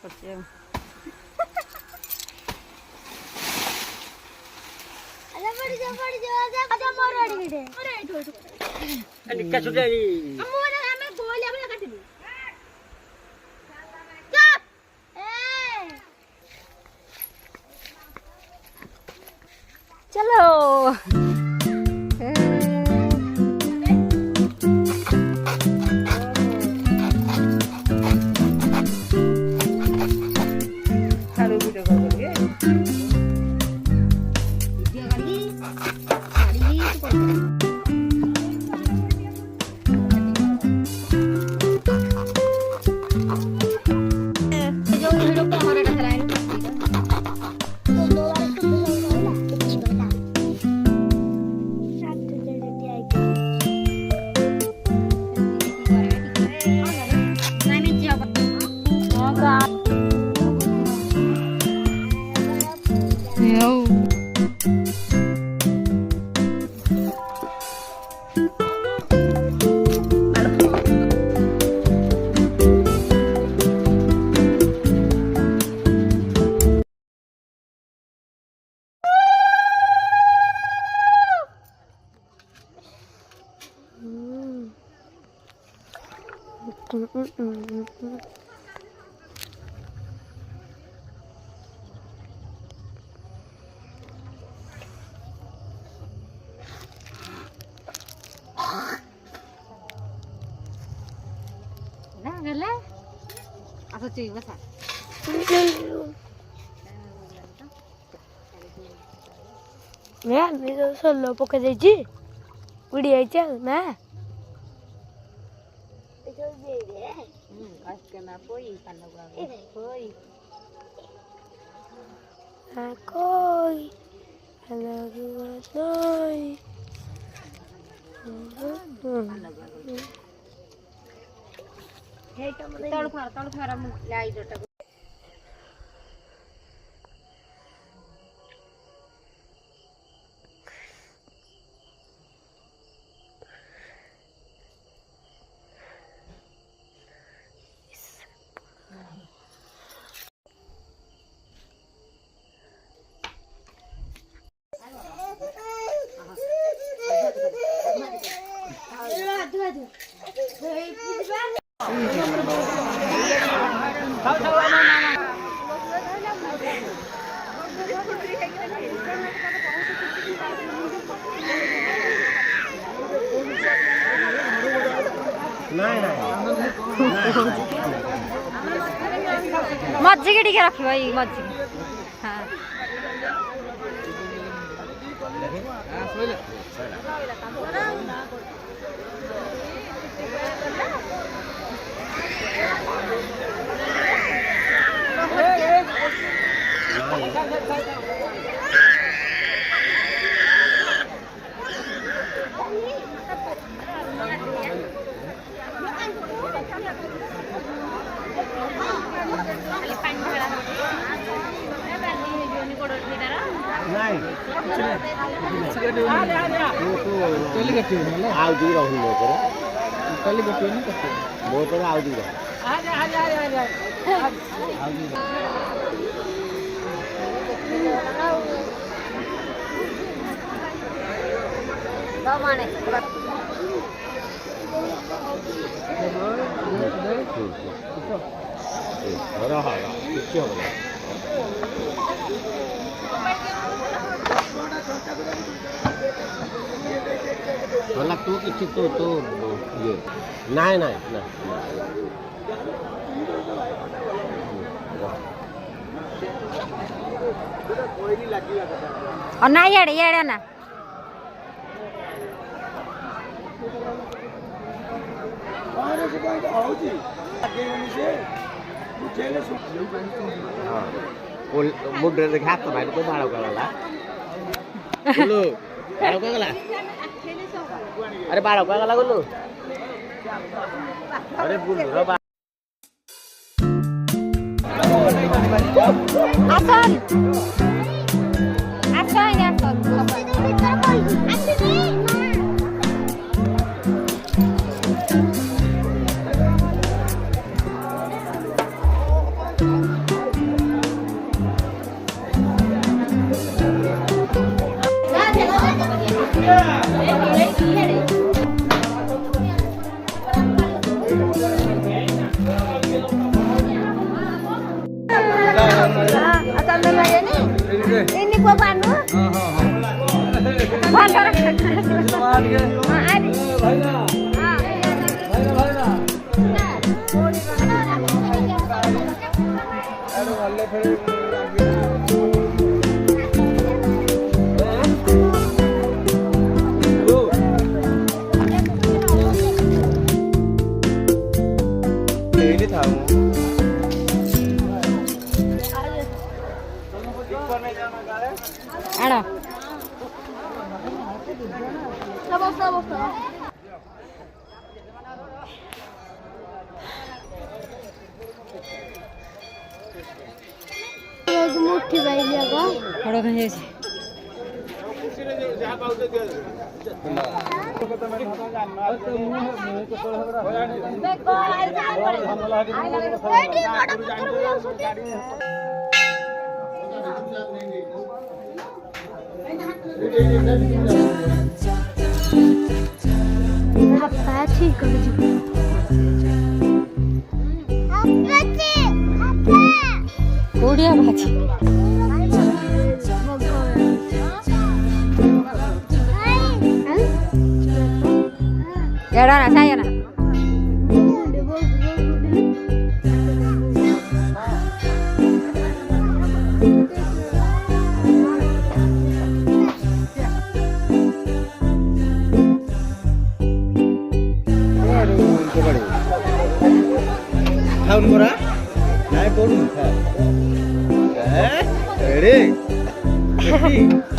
करछे पड़ी जा मोर अड़ी रे अरे एठो निक्का छुटाई मोर हमें गोली अपने काटिली चुप ए चलो सारू वीडियो कॉल करिए ना गले असं चुई बसा मैं तो सोलो पका देजी उड़ी आइचा ना Kena poi kana gua. Poi. Akoi. Halo gua noi. Hey kamu tol khara mu lai jota. मज्जी के टिके रखी भाई मज्जी हां मला तू किती तो ये नाही नाही नाही और ना याड़े ना मुंडे घात बाहेर तो बाळ करायला बोलू बाळ करायला अरे बाळ करायला बोलू अरे बोलू रे बा आसन आसन आसन Ini gua panu. Ini tahu. ଆଣ मुठी पाइली अब ବଡ଼ ଖାଇ ଯାଇଛି हापा ठीक कर जी କୋଡ଼ିଆ ଭାଜି ଏଡ଼ା ନା ସାଇ ନା Tahun murah? Naik pun. Ready? Ready?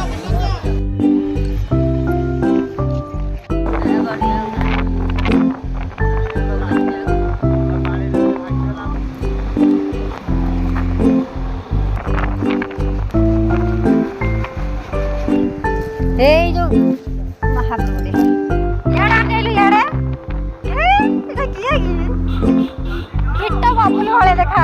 এই যে মহাপ্রভু ইয়াড়া নেলু ইয়াড়া এটা কি আগে কিট্টা বাবুল ভলে দেখা